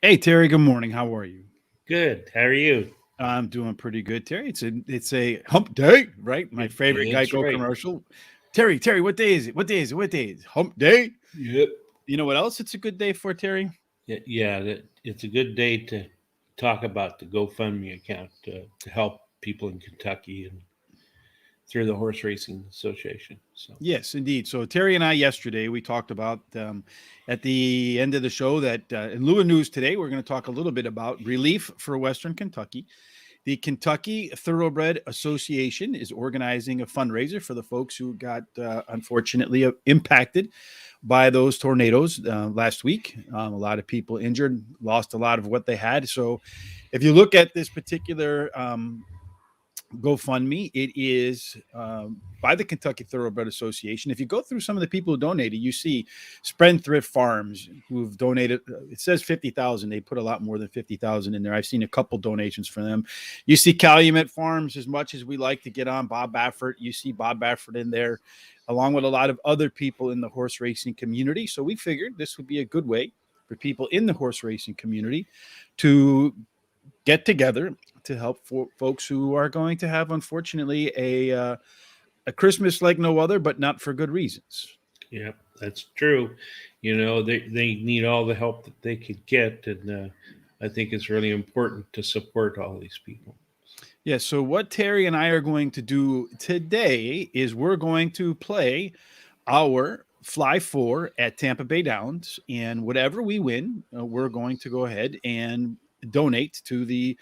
Hey Terry, good morning. How are you? Good. How are you? I'm doing pretty good, Terry. It's a hump day, right? My favorite That's Geico right. commercial. Terry, what day is it? What day is it? What day is it? Hump day. Yep. You know what else it's a good day for, Terry? It's a good day to talk about the GoFundMe account to help people in Kentucky and through the Horse Racing Association. So, Yes, indeed. So Terry and I yesterday we talked about at the end of the show that in lieu of news today we're going to talk a little bit about relief for Western Kentucky. The Kentucky Thoroughbred Association is organizing a fundraiser for the folks who got unfortunately impacted by those tornadoes last week. A lot of people injured, lost a lot of what they had. So, if you look at this particular GoFundMe, it is by the Kentucky Thoroughbred Association. If you go through some of the people who donated, you see Spendthrift Farms who've donated. It says 50,000. They put a lot more than 50,000 in there. I've seen a couple donations for them. You see Calumet Farms, as much as we like to get on Bob Baffert. You see Bob Baffert in there, along with a lot of other people in the horse racing community. So we figured this would be a good way for people in the horse racing community to get together to help for folks who are going to have, unfortunately, a Christmas like no other, but not for good reasons. yeah, that's true. They need all the help that they could get, and I think it's really important to support all these people. Yeah. So what Terry and I are going to do today is we're going to play our Fly Four at Tampa Bay Downs, and whatever we win, we're going to go ahead and donate to the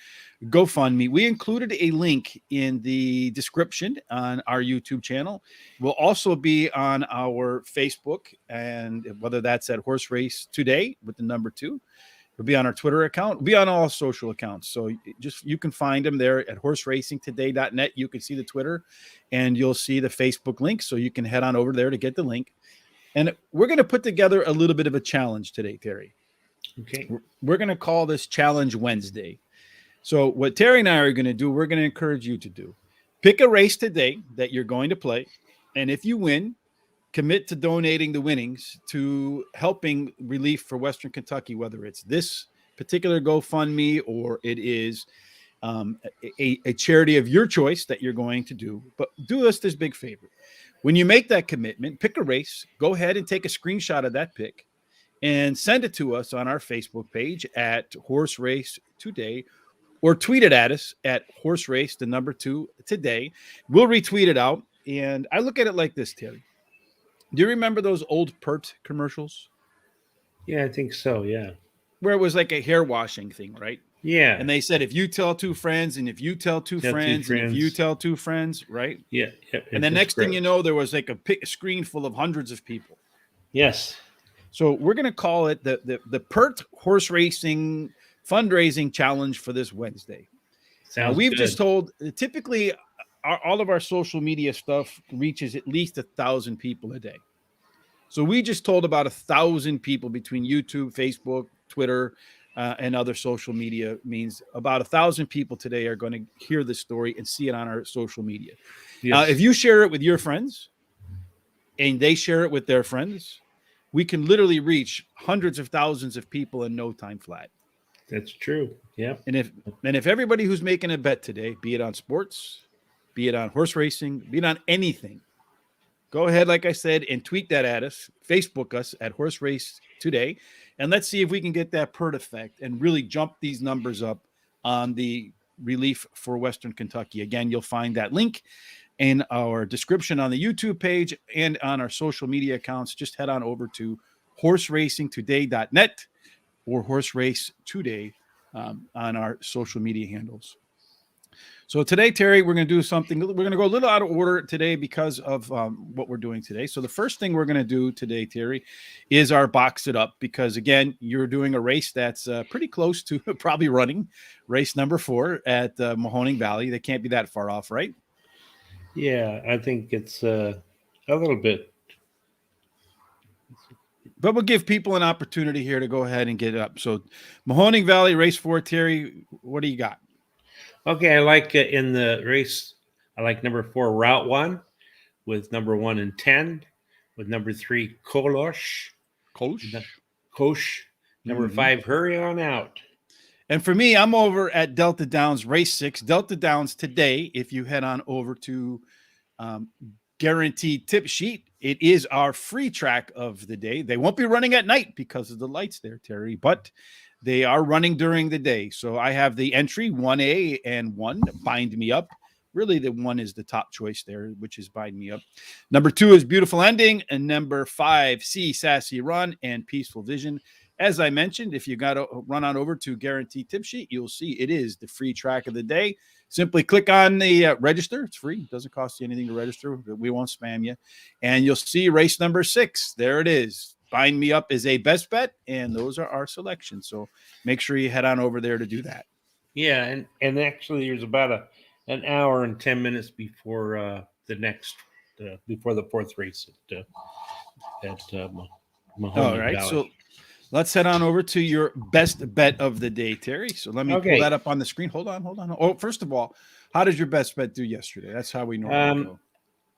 GoFundMe. We included a link in the description on our YouTube channel. We'll also be on our Facebook, and whether that's at Horse Race Today with the number two, it'll be on our Twitter account, it'll be on all social accounts. So just you can find them there at horseracingtoday.net. You can see the Twitter and you'll see the Facebook link. So you can head on over there to get the link. And we're going to put together a little bit of a challenge today, Terry. Okay. We're going to call this Challenge Wednesday. So, what Terry and I are going to do, we're going to encourage you to do pick a race today that you're going to play. And if you win, commit to donating the winnings to helping relief for Western Kentucky, whether it's this particular GoFundMe or it is a charity of your choice that you're going to do. But do us this big favor. When you make that commitment, pick a race, go ahead and take a screenshot of that pick and send it to us on our Facebook page at Horse Race Today, or tweet it at us at Horse Race, the number two today. We'll retweet it out. And I look at it like this, Terry. Do you remember those old Pert commercials Yeah, I think so. Yeah. where it was like a hair washing thing, right? Yeah. And they said, if you tell two friends, and if you tell two Got two friends, and if you friends. tell two friends, right? Yeah. Yeah. And the It's next thing great. you know, there was like a screen full of hundreds of people. Yes. So we're going to call it the Pert Horse Racing Fundraising Challenge for this Wednesday. Now, Sounds we've just good. told typically all of our social media stuff reaches at least 1,000 people a day. So we just told about 1,000 people between YouTube, Facebook, Twitter, and other social media means about 1,000 people today are going to hear this story and see it on our social media. If Yes. you share it with your friends and they share it with their friends, we can literally reach hundreds of thousands of people in no time flat. That's true. Yep. And if everybody who's making a bet today, be it on sports, be it on horse racing, be it on anything, go ahead, like I said, and tweet that at us, Facebook us at Horse Race Today, and let's see if we can get that PERT effect and really jump these numbers up on the relief for Western Kentucky. Again, you'll find that link in our description on the YouTube page and on our social media accounts. Just head on over to horseracingtoday.net or Horse Race Today on our social media handles. So today, Terry, we're going to do something. We're going to go a little out of order today because of what we're doing today. So the first thing we're going to do today, Terry, is our box it up because, again, you're doing a race that's pretty close to probably running race number 4 at Mahoning Valley. They can't be that far off, right? Yeah. I think it's a little bit. But we'll give people an opportunity here to go ahead and get it up. So Mahoning Valley race 4, Terry, what do you got? Okay. I like in the race, I like number 4, Route 1, with number 1 and 10, with number 3, Kolosh. Coach? Kosh, Number Mhm. 5, Hurry On Out. And for me, I'm over at Delta Downs Race 6. Delta Downs today, if you head on over to um, Guaranteed Tip Sheet, it is our free track of the day. They won't be running at night because of the lights there, Terry, but they are running during the day. So I have the entry 1A and 1, Bind Me Up. Really, the 1 is the top choice there, which is Bind Me Up. Number 2 is Beautiful Ending. And number 5, C, Sassy Run and Peaceful Vision. As I mentioned, if you got to run on over to Guaranteed Tip Sheet, you'll see it is the free track of the day. Simply click on the register. It's free. It doesn't cost you anything to register. We won't spam you. And you'll see race number 6. There it is. Bind Me Up is a best bet, and those are our selections. So make sure you head on over there to do that. Yeah, and actually, there's about an hour and 10 minutes before the next before the fourth race at All Mahoning right. Valley. So let's head on over to your best bet of the day, Terry. So let me pull Okay. that up on the screen. Hold on. Oh, first of all, how did your best bet do yesterday? That's how we normally go.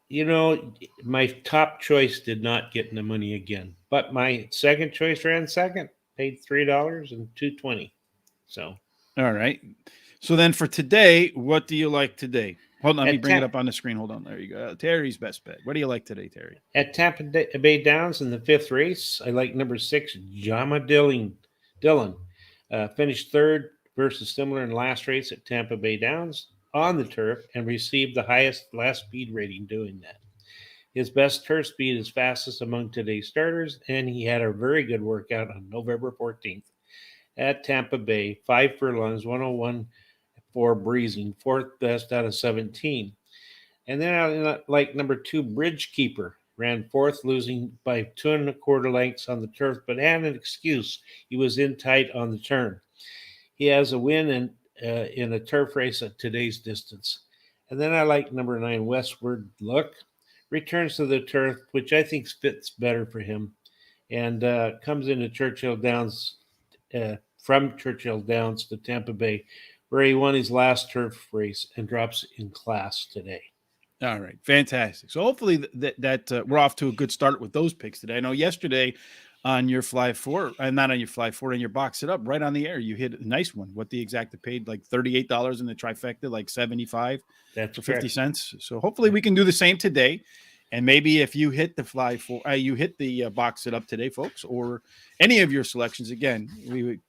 You know, my top choice did not get the money again, but my second choice ran second, paid $3 and $2.20. So All right. So then for today, what do you like today? Hold on, let me at bring it Ta- up on the screen. Hold on. There you go. Terry's best bet. What do you like today, Terry? at Tampa Bay Downs in the fifth race, I like number 6, Jama Dillon. Finished third versus similar in last race at Tampa Bay Downs on the turf and received the highest last speed rating doing that. His best turf speed is fastest among today's starters, and he had a very good workout on November 14th at Tampa Bay, 5 furlongs, 101 for breezing, fourth best out of 17. And then I like number 2, Bridge Keeper, ran fourth, losing by 2 1/4 lengths on the turf, but had an excuse. He was in tight on the turn. He has a win in a turf race at today's distance. And then I like number 9, Westward Look, returns to the turf, which I think fits better for him, and comes into Churchill Downs from Churchill Downs to Tampa Bay, where he won his last turf race and drops in class today. All right, fantastic. So hopefully that we're off to a good start with those picks today. I know yesterday on your fly four, not on your fly four, on your box it up right on the air, you hit a nice one. What the exact paid like $38 in the trifecta, like 75 That's for 50 correct. cents. So hopefully we can do the same today. And maybe if you hit the fly four, you hit the box it up today, folks, or any of your selections, again, we would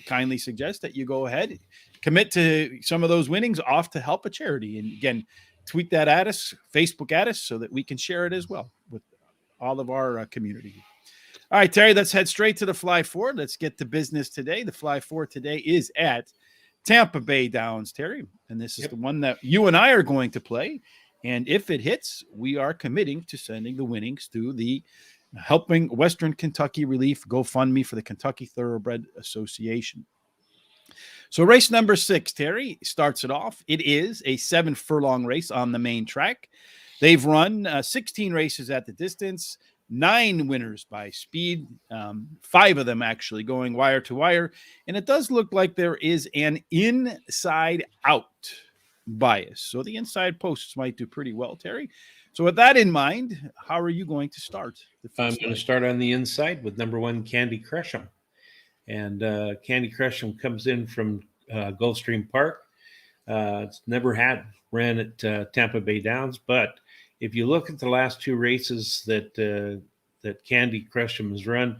kindly suggest that you go ahead, commit to some of those winnings off to help a charity. And again, tweet that at us, Facebook at us, so that we can share it as well with all of our community. All right, Terry, let's head straight to the fly four. Let's get to business today. The fly four today is at Tampa Bay Downs, Terry. And this is the one that you and I are going to play. And if it hits, we are committing to sending the winnings to the Helping Western Kentucky Relief GoFundMe for the Kentucky Thoroughbred Association. So race number 6, Terry, starts it off. It is a 7 furlong race on the main track. They've run 16 races at the distance, 9 winners by speed, 5 of them actually going wire to wire. And it does look like there is an inside out bias. So the inside posts might do pretty well, Terry. So with that in mind, how are you going to start? I'm going to start on the inside with number 1, Candy Crush'em. And Candy Crush'em comes in from Gulfstream Park. It's never ran at Tampa Bay Downs, but if you look at the last 2 races that Candy Crush'em has run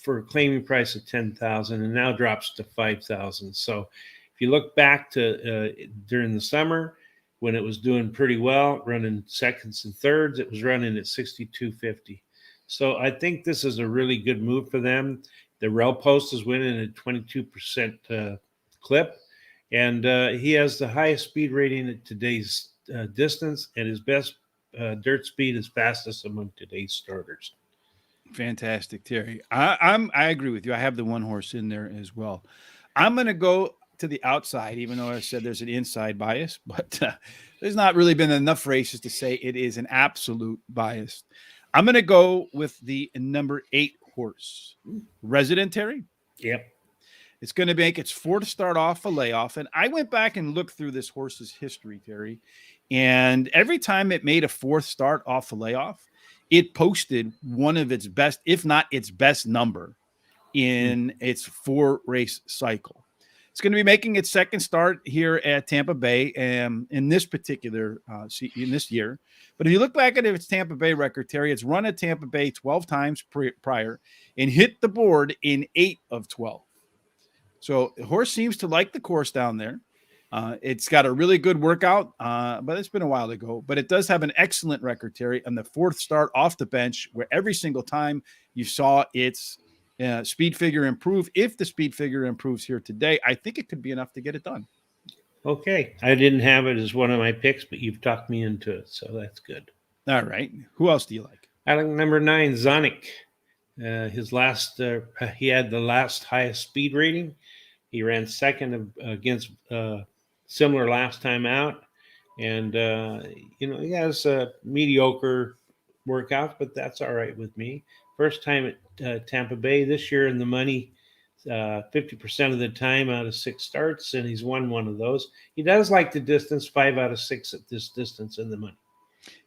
for a claiming price of $10,000 and now drops to $5,000. So if you look back to during the summer when it was doing pretty well, running seconds and thirds, it was running at 62.50. So I think this is a really good move for them. The rail post is winning at 22% clip, and he has the highest speed rating at today's distance, and his best dirt speed is fastest among today's starters. Fantastic, Terry. I agree with you. I have the one horse in there as well. I'm going to go to the outside, even though I said there's an inside bias, but there's not really been enough races to say it is an absolute bias. I'm going to go with the number 8 horse, Resident, Terry. Yep. It's going to make its 4th start off a layoff. And I went back and looked through this horse's history, Terry. And every time it made a 4th start off a layoff, it posted one of its best, if not its best number in its 4-race cycle. It's going to be making its second start here at Tampa Bay in this particular in this year. But if you look back at its Tampa Bay record, Terry, it's run at Tampa Bay 12 times prior and hit the board in 8 of 12. So the horse seems to like the course down there. It's got a really good workout, but it's been a while ago. But it does have an excellent record, Terry, on the 4th start off the bench, where every single time you saw its speed figure improve. If the speed figure improves here today, I think it could be enough to get it done. Okay. I didn't have it as one of my picks, but you've talked me into it, so that's good. All right. Who else do you like? I like number 9, Zonic. His last, he had the last highest speed rating. He ran second against similar last time out. And, he has a mediocre workout, but that's all right with me. First time at Tampa Bay this year in the money, 50% of the time out of 6 starts, and he's won one of those. He does like the distance, 5 out of 6 at this distance in the money.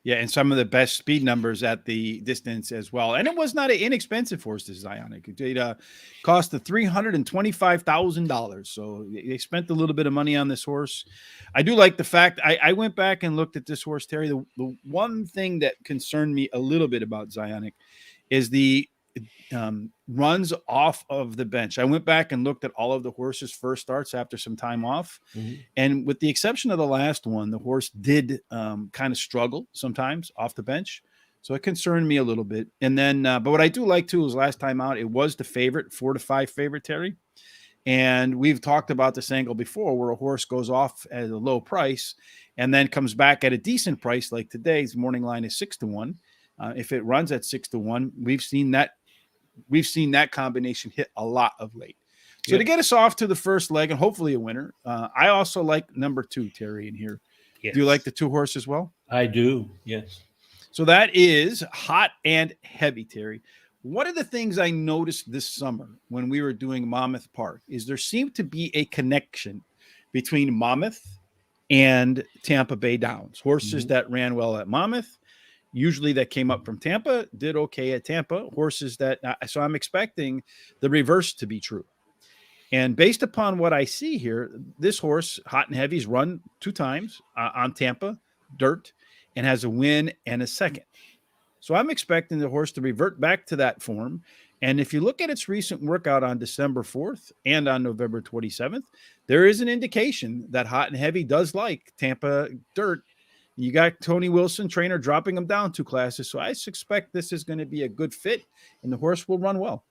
Yeah, and some of the best speed numbers at the distance as well. And it was not an inexpensive horse, this Zionic. It cost $325,000. So they spent a little bit of money on this horse. I do like the fact I went back and looked at this horse, Terry. The one thing that concerned me a little bit about Zionic is the runs off of the bench. I went back and looked at all of the horse's first starts after some time off. Mm-hmm. And with the exception of the last one, the horse did kind of struggle sometimes off the bench. So it concerned me a little bit. And then, but what I do like too is last time out, it was the favorite, 4-5 favorite, Terry. And we've talked about this angle before where a horse goes off at a low price and then comes back at a decent price. Like today's morning line is 6-1. If it runs at 6-1, we've seen that combination hit a lot of late. So to get us off to the first leg and hopefully a winner, I also like number 2, Terry, in here. Yes. Do you like the 2 horse as well? I do, yes. So that is Hot and Heavy, Terry. One of the things I noticed this summer when we were doing Monmouth Park is there seemed to be a connection between Monmouth and Tampa Bay Downs. Horses that ran well at Monmouth, usually that came up from Tampa, did okay at Tampa. Horses that, so I'm expecting the reverse to be true. And based upon what I see here, this horse, Hot and Heavy's run 2 times on Tampa, dirt, and has a win and a second. So I'm expecting the horse to revert back to that form. And if you look at its recent workout on December 4th and on November 27th, there is an indication that Hot and Heavy does like Tampa dirt. You got Tony Wilson, trainer, dropping him down 2 classes. So I suspect this is going to be a good fit, and the horse will run well.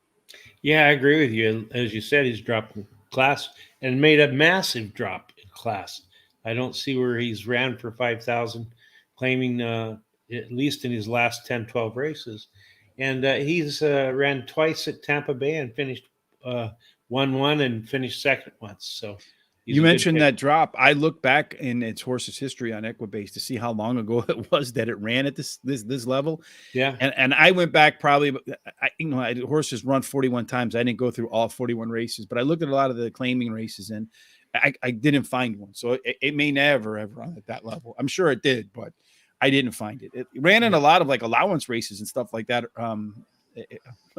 Yeah, I agree with you. As you said, he's dropped class and made a massive drop in class. I don't see where he's ran for 5,000, claiming at least in his last 10, 12 races. And he's ran twice at Tampa Bay and finished 1-1 and finished second once. So you mentioned that drop. I look back in its horse's history on Equibase to see how long ago it was that it ran at this level. Yeah. And I went back probably, horses run 41 times. I didn't go through all 41 races, but I looked at a lot of the claiming races and I didn't find one. So it may never have run at that level. I'm sure it did, but I didn't find it. It ran in a lot of like allowance races and stuff like that.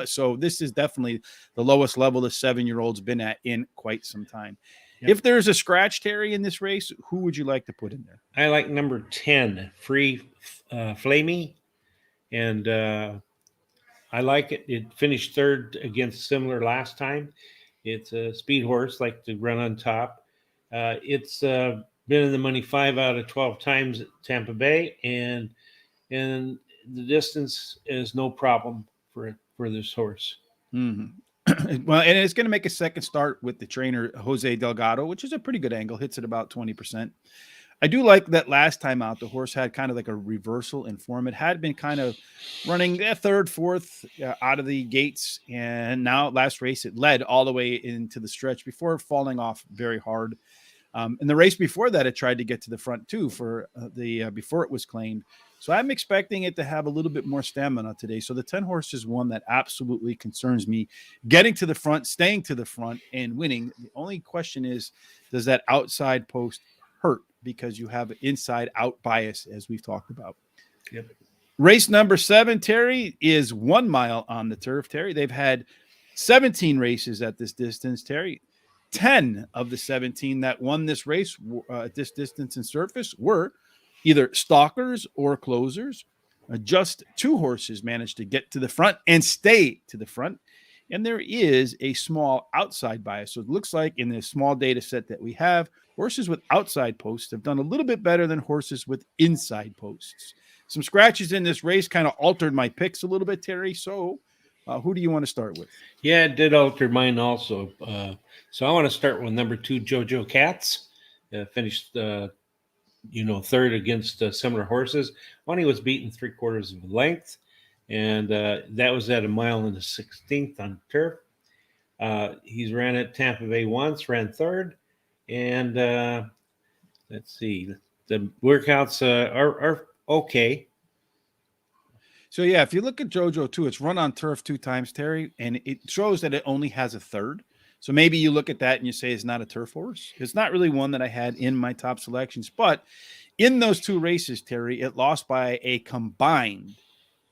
So this is definitely the lowest level the 7-year-old's been at in quite some time. Yep. If there's a scratch, Terry, in this race, who would you like to put in there? I like number 10, Free Flamey. And I like it. It finished 3rd against similar last time. It's a speed horse, like to run on top. It's been in the money 5 out of 12 times at Tampa Bay. And the distance is no problem for this horse. Mm-hmm. Well, and it's going to make a second start with the trainer, Jose Delgado, which is a pretty good angle, hits at about 20%. I do like that last time out, the horse had kind of like a reversal in form. It had been kind of running 3rd, 4th out of the gates. And now last race, it led all the way into the stretch before falling off very hard. In the race before that, it tried to get to the front too for before it was claimed. So I'm expecting it to have a little bit more stamina today. So the 10 horse is one that absolutely concerns me. Getting to the front, staying to the front, and winning. The only question is, does that outside post hurt? Because you have inside out bias, as we've talked about. Yep. Race number 7, Terry, is 1 mile on the turf. Terry, they've had 17 races at this distance, Terry. 10 of the 17 that won this race at this distance and surface were either stalkers or closers. Just 2 horses managed to get to the front and stay to the front. And there is a small outside bias. So it looks like in this small data set that we have, horses with outside posts have done a little bit better than horses with inside posts. Some scratches in this race kind of altered my picks a little bit, Terry. So who do you want to start with? Yeah, it did alter mine also. So I want to start with number 2, Jojo Cats. Finished, third against similar horses. One, he was beaten 3/4 of a length, and that was at a mile and a 16th on turf. He's ran at Tampa Bay once, ran third, and let's see, the workouts are okay. So, yeah, if you look at JoJo too, it's run on turf 2 times, Terry, and it shows that it only has a third. So maybe you look at that and you say it's not a turf horse. It's not really one that I had in my top selections. But in those 2 races, Terry, it lost by a combined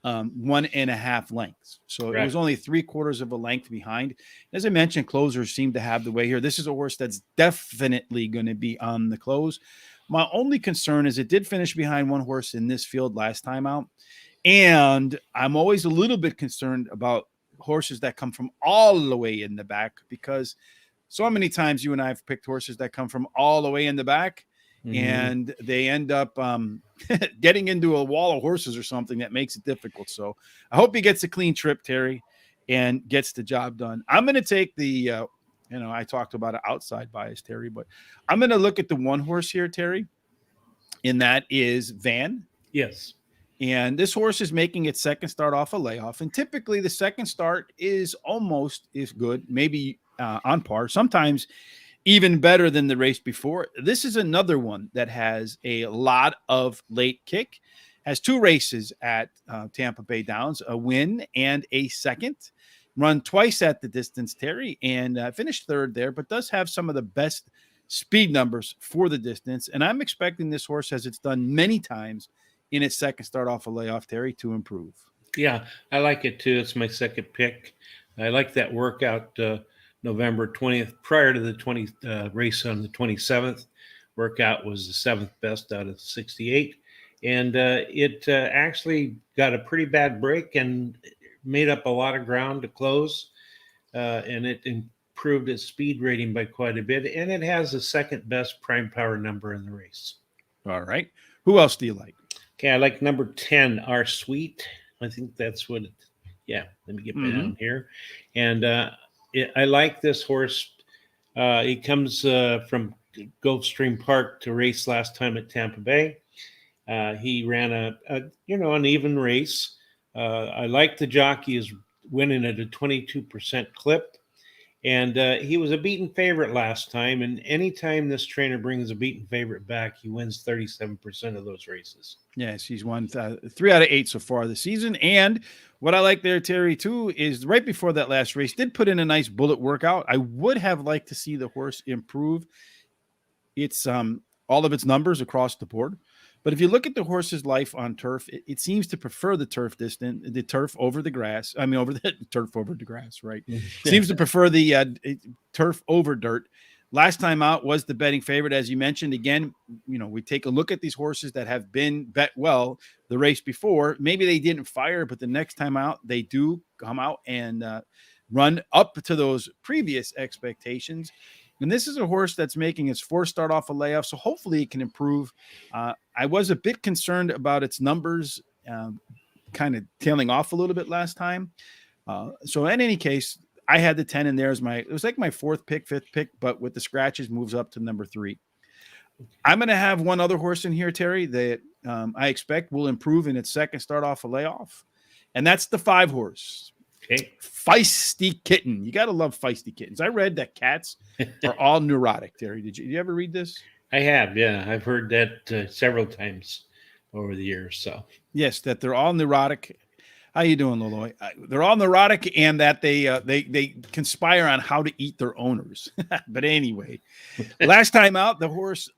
1.5 lengths. So Right. It was only 3/4 of a length behind. As I mentioned, closers seem to have the way here. This is a horse that's definitely going to be on the close. My only concern is it did finish behind one horse in this field last time out. And I'm always a little bit concerned about horses that come from all the way in the back, because so many times you and I have picked horses that come from all the way in the back, and they end up getting into a wall of horses or something that makes it difficult. So I hope he gets a clean trip, Terry, and gets the job done. I'm going to take the, I talked about an outside bias, Terry, but I'm going to look at the one horse here, Terry, and that is Van. Yes. And this horse is making its second start off a layoff. And typically the second start is almost as good, maybe on par, sometimes even better than the race before. This is another one that has a lot of late kick, has 2 races at Tampa Bay Downs, a win and a second, run twice at the distance, Terry, and finished third there, but does have some of the best speed numbers for the distance. And I'm expecting this horse, as it's done many times in its second start off a layoff, Terry, to improve. Yeah, I like it too. It's my second pick. I like that workout November 20th, prior to the 20 race on the 27th. Workout was the 7th best out of 68. And it actually got a pretty bad break and made up a lot of ground to close. And it improved its speed rating by quite a bit. And it has the second best prime power number in the race. All right. Who else do you like? Okay, I like number 10, Our Sweet. I think that's what let me get down here. And I like this horse. He comes from Gulfstream Park to race last time at Tampa Bay. He ran an even race. I like the jockey is winning at a 22% clip. And he was a beaten favorite last time. And anytime this trainer brings a beaten favorite back, he wins 37% of those races. Yes, he's won 3 out of 8 so far this season. And what I like there, Terry, too, is right before that last race, did put in a nice bullet workout. I would have liked to see the horse improve its all of its numbers across the board. But if you look at the horse's life on turf, it seems to prefer the turf over the grass. I mean, over the turf over the grass, right? Seems to prefer the turf over dirt. Last time out was the betting favorite, as you mentioned. Again, we take a look at these horses that have been bet well the race before. Maybe they didn't fire, but the next time out, they do come out and run up to those previous expectations. And this is a horse that's making its 4th start off a layoff, so hopefully it can improve. I was a bit concerned about its numbers kind of tailing off a little bit last time. So in any case, I had the 10 in there as it was like my 4th pick, 5th pick, but with the scratches moves up to number 3. I'm going to have one other horse in here, Terry, that I expect will improve in its second start off a layoff. And that's the 5 horse. Okay. Feisty Kitten. You got to love feisty kittens. I read that cats are all neurotic, Terry. Did you ever read this? I have, yeah. I've heard that several times over the years. So yes, that they're all neurotic. How you doing, Loloy? They're all neurotic, and that they conspire on how to eat their owners. But anyway, last time out, the horse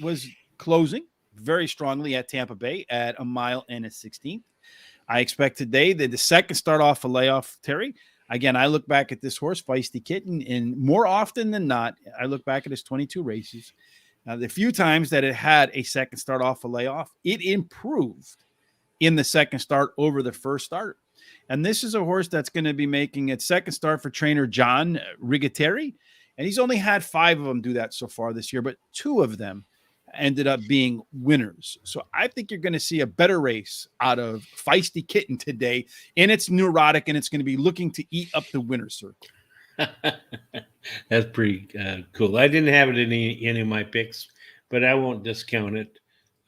was closing very strongly at Tampa Bay at a mile and a 16th. I expect today that the second start off a layoff, Terry. Again, I look back at this horse, Feisty Kitten, and more often than not, I look back at his 22 races. The few times that it had a second start off a layoff, it improved in the second start over the first start. And this is a horse that's going to be making its second start for trainer John Rigateri. And he's only had 5 of them do that so far this year, but 2 of them ended up being winners. So I think you're going to see a better race out of Feisty Kitten today. And it's neurotic, and it's going to be looking to eat up the winner's circle. That's pretty cool. I didn't have it in any of my picks, but I won't discount it.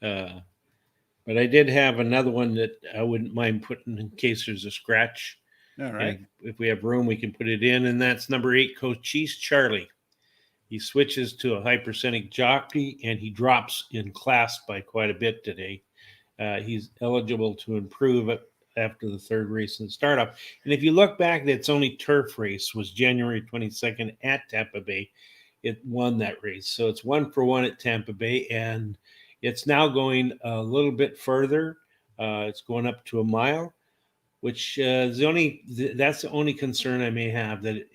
But I did have another one that I wouldn't mind putting in case there's a scratch. All right. And if we have room, we can put it in, and that's number 8, Cochise Charlie. He switches to a high percentage jockey, and he drops in class by quite a bit today. He's eligible to improve it after the 3rd race in the startup. And if you look back, its only turf race was January 22nd at Tampa Bay. It won that race. So it's 1 for 1 at Tampa Bay, and it's now going a little bit further. It's going up to a mile, which is that's the only concern I may have, that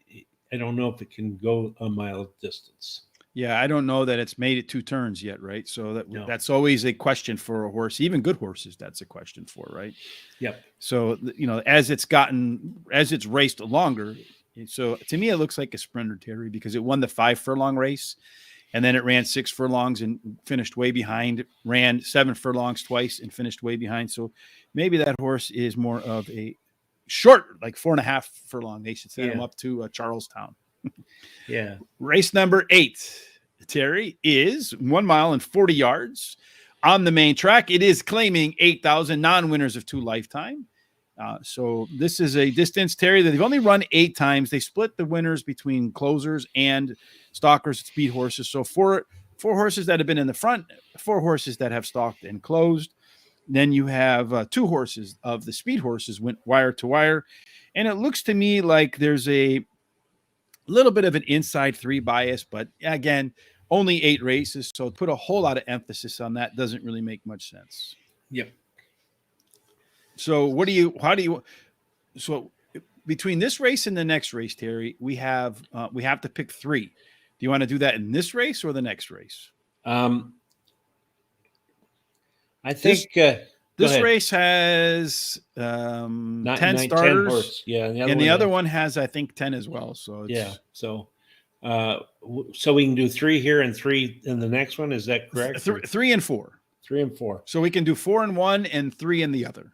I don't know if it can go a mile distance. Yeah, I don't know that it's made it 2 turns yet, right? So that's always a question for a horse. Even good horses, that's a question for, right? Yep. So, as it's raced longer, so to me, it looks like a sprinter, Terry, because it won the 5 furlong race, and then it ran 6 furlongs and finished way behind, ran 7 furlongs twice and finished way behind. So maybe that horse is more of a short, like 4.5 furlong. They should send him up to Charlestown. Yeah. Race number 8, Terry, is 1 mile and 40 yards on the main track. It is claiming 8,000 non-winners of 2 lifetime. So this is a distance, Terry, that they've only run 8 times. They split the winners between closers and stalkers and speed horses. So four horses that have been in the front, 4 horses that have stalked and closed. Then you have 2 horses of the speed horses went wire to wire. And it looks to me like there's a little bit of an inside 3 bias, but again, only 8 races. So put a whole lot of emphasis on that doesn't really make much sense. Yep. So so between this race and the next race, Terry, we have to pick 3. Do you want to do that in this race or the next race? I think this race has 10 starters. 10 horse. Yeah, and the other one has, I think, 10 as well. So so we can do 3 here and 3 in the next one. Is that correct? 3 and 4. 3 and 4. So we can do 4 in one and 3 in the other.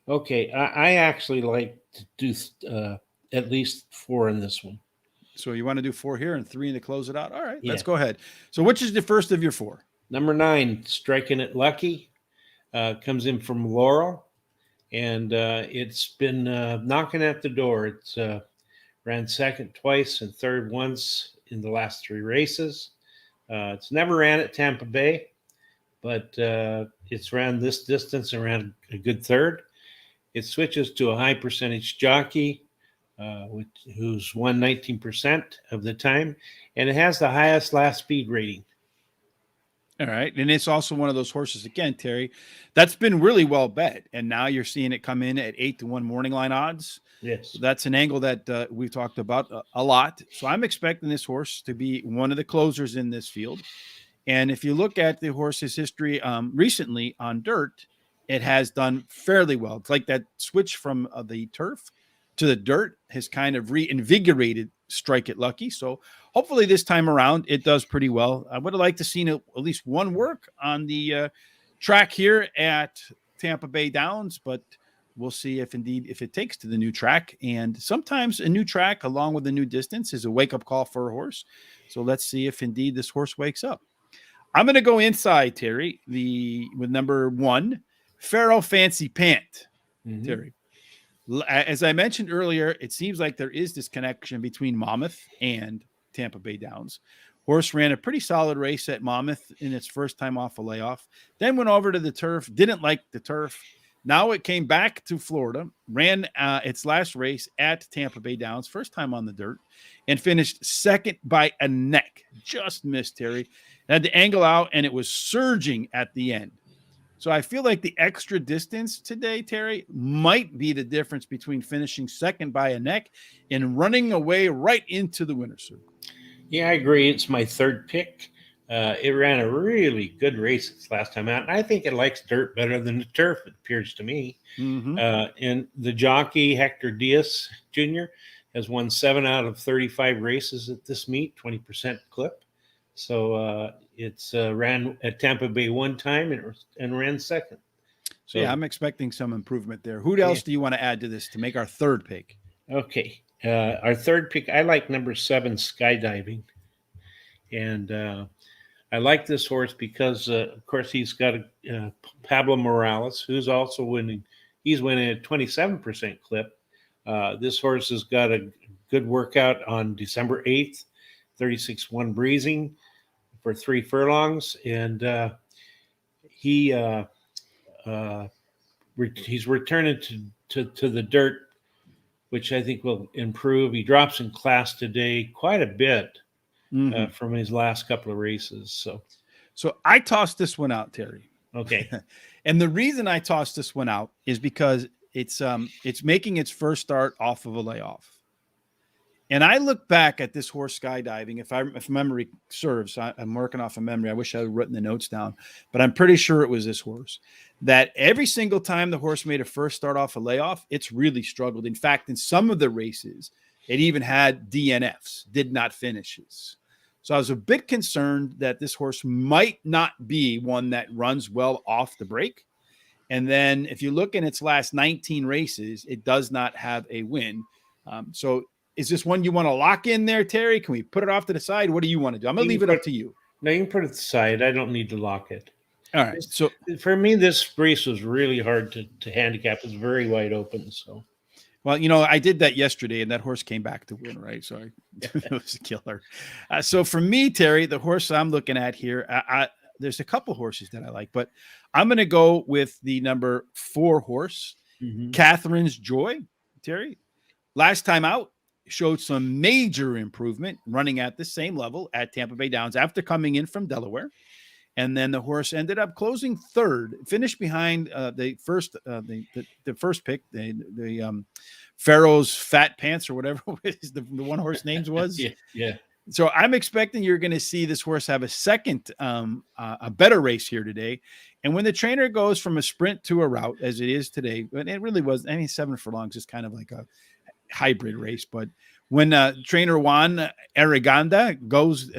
Okay, I actually like to do at least 4 in this one. So you want to do 4 here and 3 to close it out? All right, let's go ahead. So which is the first of your 4? Number 9, Striking It Lucky, comes in from Laurel, and it's been knocking at the door. It's ran second twice and third once in the last 3 races. It's never ran at Tampa Bay, but it's ran this distance and ran a good third. It switches to a high percentage jockey, who's won 19% of the time, and it has the highest last speed rating. All right. And it's also one of those horses, again, Terry, that's been really well bet. And now you're seeing it come in at 8-1 morning line odds. Yes. So that's an angle that we've talked about a lot. So I'm expecting this horse to be one of the closers in this field. And if you look at the horse's history recently on dirt, it has done fairly well. It's like that switch from the turf to the dirt has kind of reinvigorated Strike It Lucky. So hopefully this time around it does pretty well. I would have liked to seen at least one work on the track here at Tampa Bay Downs, but we'll see if it takes to the new track. And sometimes a new track along with a new distance is a wake-up call for a horse. So let's see if indeed this horse wakes up. I'm going to go inside, Terry, with number 1, Pharaoh Fancy Pant. Mm-hmm. Terry, as I mentioned earlier, it seems like there is this connection between Monmouth and Tampa Bay Downs. Horse ran a pretty solid race at Monmouth in its first time off a layoff, then went over to the turf, didn't like the turf. Now it came back to Florida, ran its last race at Tampa Bay Downs, first time on the dirt, and finished second by a neck. Just missed, Terry. Had to angle out, and it was surging at the end. So I feel like the extra distance today, Terry, might be the difference between finishing second by a neck and running away right into the winner's circle. Yeah, I agree. It's my third pick. It ran a really good race its last time out, and I think it likes dirt better than the turf. It appears to me. Mm-hmm. And the jockey Hector Diaz Jr. has won 7 out of 35 races at this meet, 20% clip. So it's ran at Tampa Bay one time and ran second. So yeah, So I'm expecting some improvement there. Who yeah, else do you want to add to this to make our third pick? okay. Our third pick, I like number 7, Skydiving, and I like this horse because, of course, he's got Pablo Morales, who's also winning. He's winning at 27% clip. This horse has got a good workout on December 8th, 36-1 breezing for 3 furlongs, and he he's returning to the dirt, which I think will improve. He drops in class today quite a bit Mm-hmm. from his last couple of races. So I tossed this one out, Terry. Okay. And the reason I tossed this one out is because it's making its first start off of a layoff. And I look back at this horse skydiving. If memory serves, I'm working off of memory. I wish I had written the notes down, but I'm pretty sure it was this horse. That every single time the horse made a first start off a layoff, it's really struggled. In fact, in some of the races, it even had DNFs, did not finishes. So I was a bit concerned that this horse might not be one that runs well off the break. And then if you look in its last 19 races, it does not have a win. So is this one you want to lock in there, Terry? Can we put it off to the side? What do you want to do? I'm going to leave it up to you. No, you can put it aside. I don't need to lock it. All right. So for me, this race was really hard to handicap. It's very wide open. So, well, I did that yesterday, and that horse came back to win, right? So it was a killer. So for me, Terry, the horse I'm looking at here, there's a couple horses that I like, but I'm going to go with the number 4 horse, Catherine's Joy. Terry, last time out, showed some major improvement running at the same level at Tampa Bay Downs after coming in from Delaware. And then the horse ended up closing third, finished behind the first pick, the Pharaoh's Fat Pants or whatever the one horse names was. Yeah. So I'm expecting you're going to see this horse have a second, a better race here today. And when the trainer goes from a sprint to a route, as it is today, but it really was, 7 furlongs is kind of like a hybrid race. But when trainer Juan Araganda goes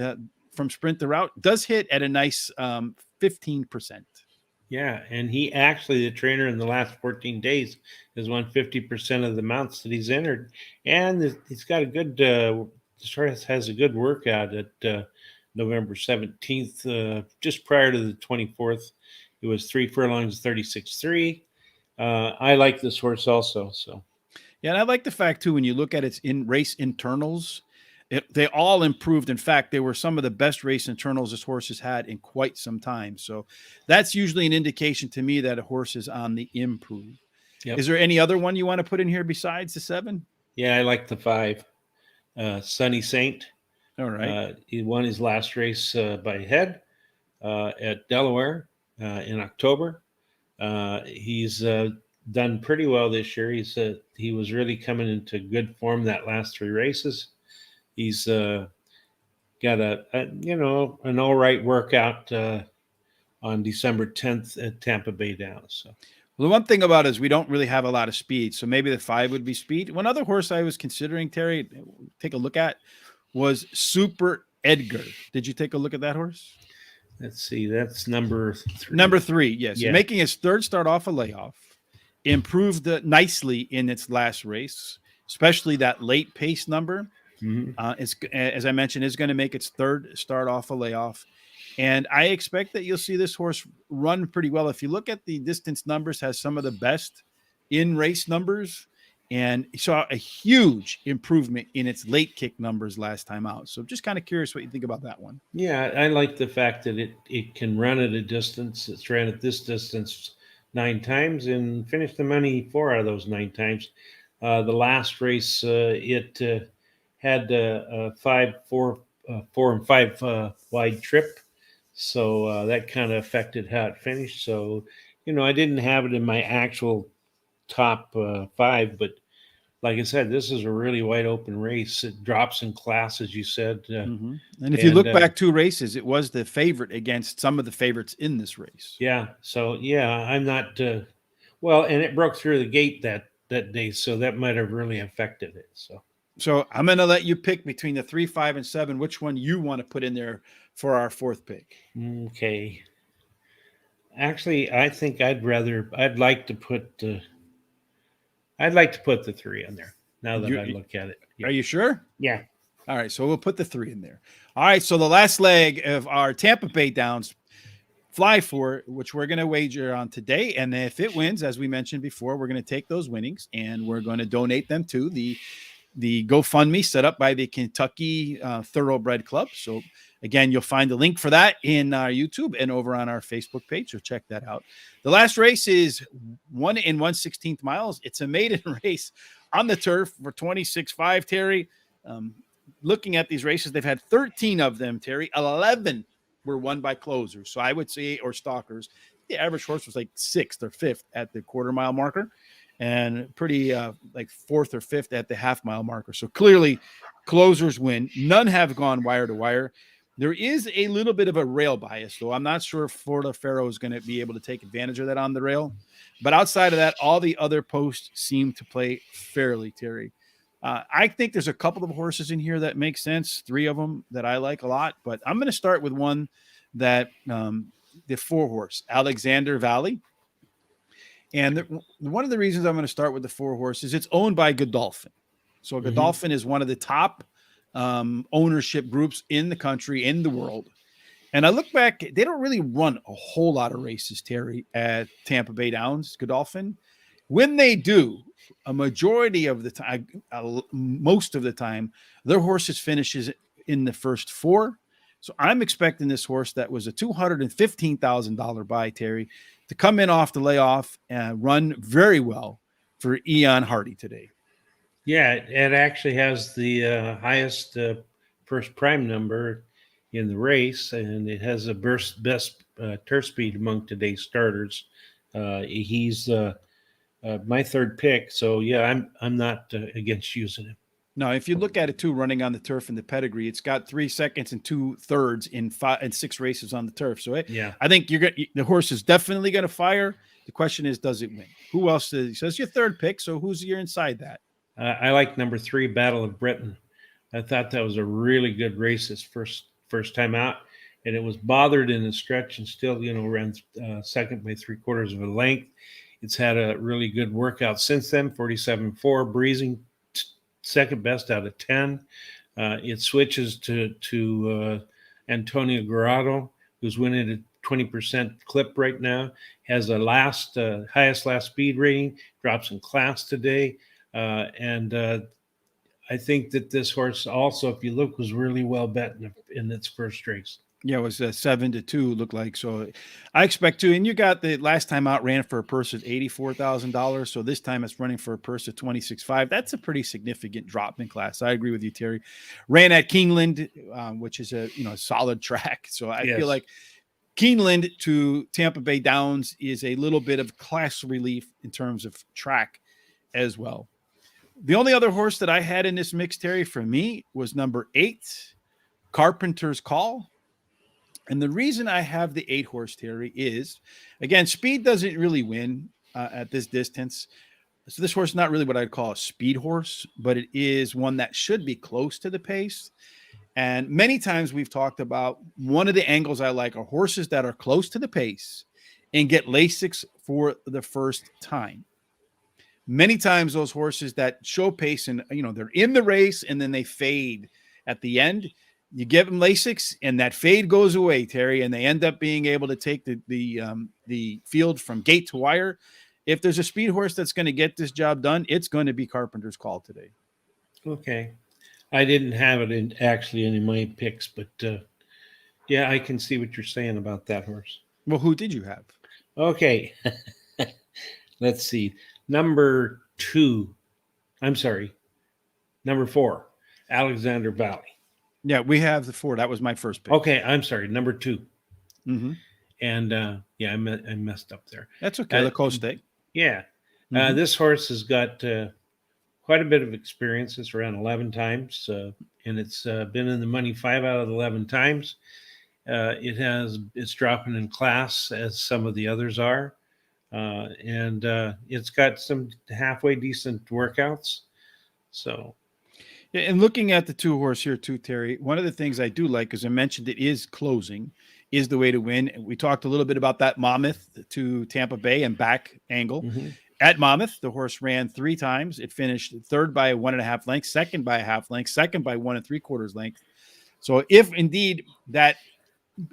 from sprint to route, does hit at a nice 15%. Yeah, and he actually, the trainer in the last 14 days, has won 50% of the mounts that he's entered, and he's got a good. This horse has a good workout at November 17th, just prior to the 24th. It was 3 furlongs, 36.3. I like this horse also. So. Yeah, and I like the fact too when you look at its in race internals. They all improved. In fact, they were some of the best race internals this horse has had in quite some time. So that's usually an indication to me that a horse is on the improve. Yep. Is there any other one you want to put in here besides the 7? Yeah, I like the 5. Sunny Saint. All right. He won his last race by head at Delaware in October. He's done pretty well this year. He was really coming into good form that last 3 races. He's got an all right workout on December 10th at Tampa Bay Downs. So. Well, the one thing about it is we don't really have a lot of speed, so maybe the 5 would be speed. One other horse I was considering, Terry, take a look at was Super Edgar. Did you take a look at that horse? Let's see. That's number 3. Number 3, yes. Yeah. Making its third start off a layoff. Improved nicely in its last race, especially that late pace number. It's, as I mentioned, is going to make its third start off a layoff. And I expect that you'll see this horse run pretty well. If you look at the distance numbers, has some of the best in race numbers, and saw a huge improvement in its late kick numbers last time out. So just kind of curious what you think about that one. Yeah, I like the fact that it can run at a distance. It's ran at this distance 9 times and finished the money 4 out of those 9 times. The last race, it had a 4 and 5 wide trip. So that kind of affected how it finished. So I didn't have it in my actual top five, but like I said, this is a really wide open race. It drops in class, as you said. Hmm. And if you And look back 2 races, it was the favorite against some of the favorites in this race. Yeah, so yeah, I'm not well, and it broke through the gate that day, so that might have really affected it. So So I'm going to let you pick between the 3, 5, and 7, which one you want to put in there for our fourth pick. okay, actually, I think I'd like to put the three in there. Now that I You, look at it, are yeah, you sure? yeah, All right, so we'll put the 3 in there. All right, so the last leg of our Tampa Bay Downs fly for, which we're going to wager on today, and if it wins, as we mentioned before, we're going to take those winnings and we're going to donate them to the GoFundMe set up by the Kentucky Thoroughbred Club. So again, you'll find the link for that in our YouTube and over on our Facebook page. So check that out. The last race is 1 1/16 miles. It's a maiden race on the turf for 26.5. Terry, looking at these races, they've had 13 of them. Terry, 11 were won by closers. So I would say, or stalkers. The average horse was like 6th or 5th at the quarter-mile marker, and pretty like 4th or 5th at the half-mile marker. So clearly, closers win. None have gone wire to wire. There is a little bit of a rail bias, though. I'm not sure if Florida Pharaoh is going to be able to take advantage of that on the rail. But outside of that, all the other posts seem to play fairly, Terry. I think there's a couple of horses in here that make sense, 3 of them that I like a lot. But I'm going to start with one that the 4-horse, Alexander Valley. And one of the reasons I'm going to start with the 4-horse is it's owned by Godolphin. So Godolphin is one of the top ownership groups in the country, in the world. And I look back, they don't really run a whole lot of races, Terry, at Tampa Bay Downs, Godolphin. When they do, a majority of the time, most of the time, their horses finishes in the first 4. So I'm expecting this horse that was a $215,000 buy, Terry, to come in off the layoff and run very well for Ian Hardy today. yeah. It actually has the highest first prime number in the race, and it has a best turf speed among today's starters. He's my third pick, so yeah, I'm not against using him. Now, if you look at it too, running on the turf in the pedigree, it's got 3 seconds and 2/3 in 5 and 6 races on the turf. So Yeah. I think the horse is definitely going to fire. The question is, does it win? Who else? So it's your third pick. So who's your inside that? I like number 3, Battle of Britain. I thought that was a really good race this first time out, and it was bothered in the stretch and still, ran second by 3/4 of a length. It's had a really good workout since then, 47.4, breezing second best out of 10. It switches to Antonio Guerrero, who's winning a 20% clip right now, has a highest last speed rating, drops in class today. And I think that this horse also, if you look, was really well bet in its first race. Yeah, it was 7-2. Looked like so. I expect to. And you got the last time out ran for a purse of $84,000. So this time it's running for a purse of 26.5. That's a pretty significant drop in class. I agree with you, Terry. Ran at Keeneland, which is a solid track. So I feel like Keeneland to Tampa Bay Downs is a little bit of class relief in terms of track as well. The only other horse that I had in this mix, Terry, for me was number 8, Carpenter's Call. And the reason I have the 8-horse, Terry, is, again, speed doesn't really win at this distance. So this horse is not really what I'd call a speed horse, but it is one that should be close to the pace. And many times we've talked about one of the angles I like are horses that are close to the pace and get Lasix for the first time. Many times those horses that show pace and, they're in the race and then they fade at the end. You give them Lasix and that fade goes away, Terry, and they end up being able to take the field from gate to wire. If there's a speed horse that's going to get this job done, it's going to be Carpenter's Call today. Okay. I didn't have it in my picks, but yeah, I can see what you're saying about that horse. Well, who did you have? Okay. Let's see. Number 4, Alexander Valley. Yeah, we have the 4. That was my first pick. Okay, I'm sorry. Number 2. Mm-hmm. And yeah, I messed up there. That's okay. La Coste. Yeah. Mhm. This horse has got quite a bit of experience. It's around 11 times, and it's been in the money 5 out of the 11 times. It's dropping in class as some of the others are, and it's got some halfway decent workouts. So Yeah, and looking at the two horse here too, Terry, one of the things I do like, as I mentioned, it is closing, is the way to win. And we talked a little bit about that Monmouth to Tampa Bay and back angle. mhm. At Monmouth, the horse ran 3 times. It finished third by 1.5 lengths, second by a half length, second by 1 3/4 length. So if indeed that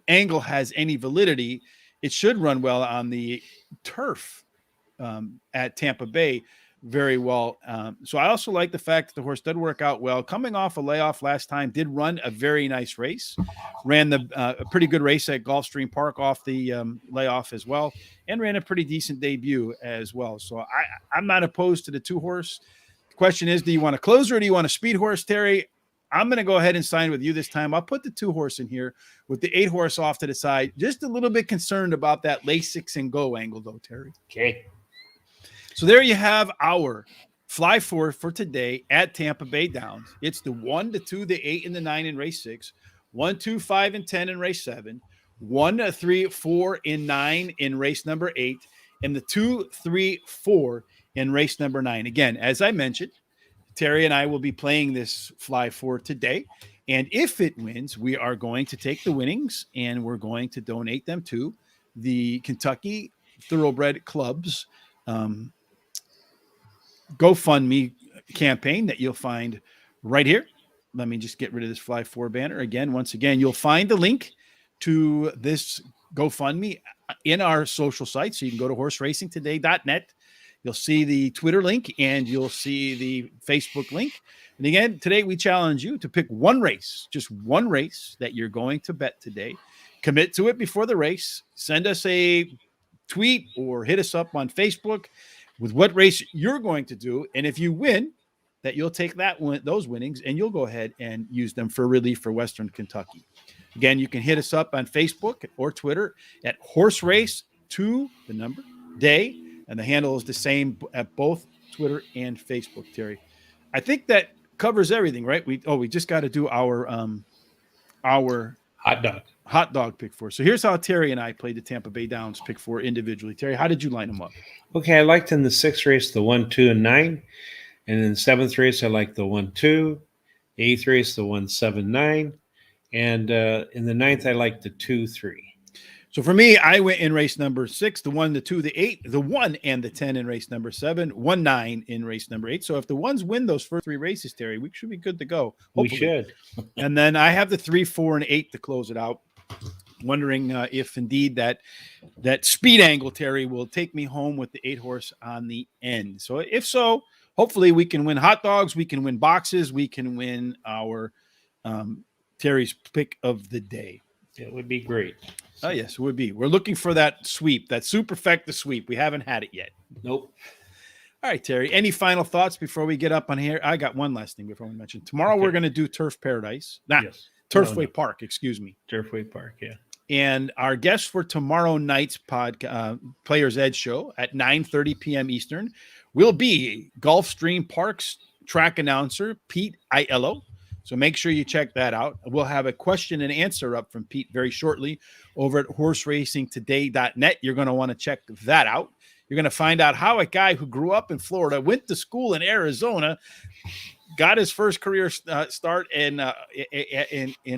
angle has any validity, it should run well on the turf at Tampa Bay very well. So I also like the fact that the horse did work out well. Coming off a layoff last time, did run a very nice race, ran a pretty good race at Gulfstream Park off the layoff as well, and ran a pretty decent debut as well. So I'm not opposed to the two horse. The question is, do you want a closer or do you want a speed horse, Terry? I'm going to go ahead and sign with you this time. I'll put the two horse in here with the 8 horse off to the side. Just a little bit concerned about that Lasix and go angle, though, Terry. Okay. So there you have our fly for today at Tampa Bay Downs. It's the 1, the 2, the 8, and the 9 in race 6, 1, 2, 5, and 10 in race 7, 1, 3, 4, and 9 in race number 8, and the 2, 3, 4 in race number 9. Again, as I mentioned, Terry and I will be playing this fly for today. And if it wins, we are going to take the winnings and we're going to donate them to the Kentucky Thoroughbred Club's GoFundMe campaign that you'll find right here. Let me just get rid of this Fly 4 banner again. Once again, you'll find the link to this GoFundMe in our social site. So you can go to horseracingtoday.net. You'll see the Twitter link and you'll see the Facebook link. And again, today we challenge you to pick one race, just one race that you're going to bet today. Commit to it before the race. Send us a tweet or hit us up on Facebook with what race you're going to do. And if you win, that you'll take those winnings and you'll go ahead and use them for relief for Western Kentucky. Again, you can hit us up on Facebook or Twitter at Horse Race to the number day. And the handle is the same at both Twitter and Facebook, Terry. I think that covers everything, right? We just got to do our hot dog pick 4. So here's how Terry and I played the Tampa Bay Downs pick 4 individually. Terry, how did you line them up? Okay, I liked in the 6th race the 1, 2, and 9. And in the 7th race, I liked the 1, 2. 8th race, the 1, 7, 9. And in the 9th, I liked the 2, 3. So for me, I went in race number 6, the 1, the 2, the 8, the 1, and the 10 in race number 7, 1, 9 in race number 8. So if the ones win those first 3 races, Terry, we should be good to go. Hopefully. We should. And then I have the 3, 4, and 8 to close it out. Wondering if indeed that speed angle, Terry, will take me home with the 8 horse on the end. So if so, hopefully we can win hot dogs, we can win boxes, we can win our Terry's pick of the day. It would be great. Oh, yes, it would be. We're looking for that sweep, that superfecta sweep. We haven't had it yet. Nope. All right, Terry, any final thoughts before we get up on here? I got one last thing before we mention. Tomorrow we're going to do Turf Paradise. Turfway Park, excuse me. Turfway Park, yeah. And our guest for tomorrow night's Players Edge show at 9:30 p.m. Eastern will be Gulfstream Park's track announcer, Pete Aiello. So make sure you check that out. We'll have a question and answer up from Pete very shortly over at horseracingtoday.net. You're going to want to check that out. You're going to find out how a guy who grew up in Florida, went to school in Arizona, got his first career start in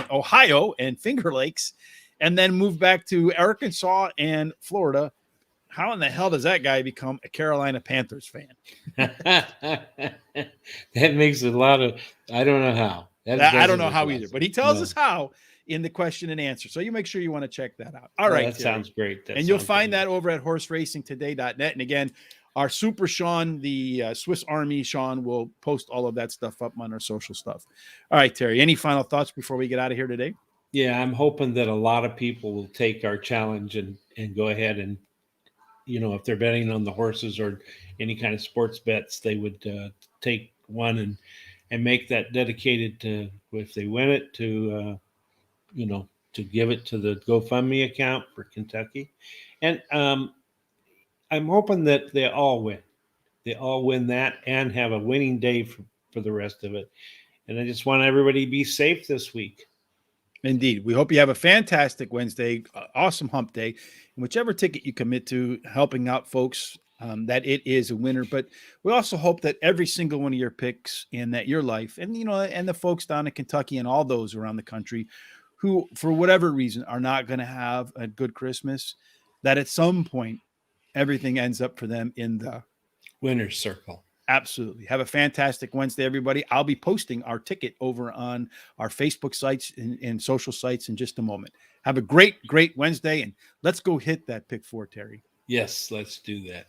Ohio and Finger Lakes, and then moved back to Arkansas and Florida. How in the hell does that guy become a Carolina Panthers fan? That makes a lot of – I don't know how. I don't know how either, but he tells us how in the question and answer. So you make sure you want to check that out. All right. That sounds great. And you'll find that over at horseracingtoday.net. And again, our Super Sean, the Swiss Army Sean, will post all of that stuff up on our social stuff. All right, Terry, any final thoughts before we get out of here today? Yeah, I'm hoping that a lot of people will take our challenge and go ahead and, if they're betting on the horses or any kind of sports bets, they would take one and make that dedicated to, if they win it, to to give it to the GoFundMe account for Kentucky. And I'm hoping that they all win. They all win that and have a winning day for the rest of it. And I just want everybody to be safe this week. Indeed. We hope you have a fantastic Wednesday, awesome hump day, and whichever ticket you commit to helping out folks, that it is a winner. But we also hope that every single one of your picks and that your life and, and the folks down in Kentucky and all those around the country who, for whatever reason, are not going to have a good Christmas, that at some point, everything ends up for them in the winner's circle. Absolutely. Have a fantastic Wednesday, everybody. I'll be posting our ticket over on our Facebook sites and social sites in just a moment. Have a great, great Wednesday, and let's go hit that pick 4, Terry. Yes, let's do that.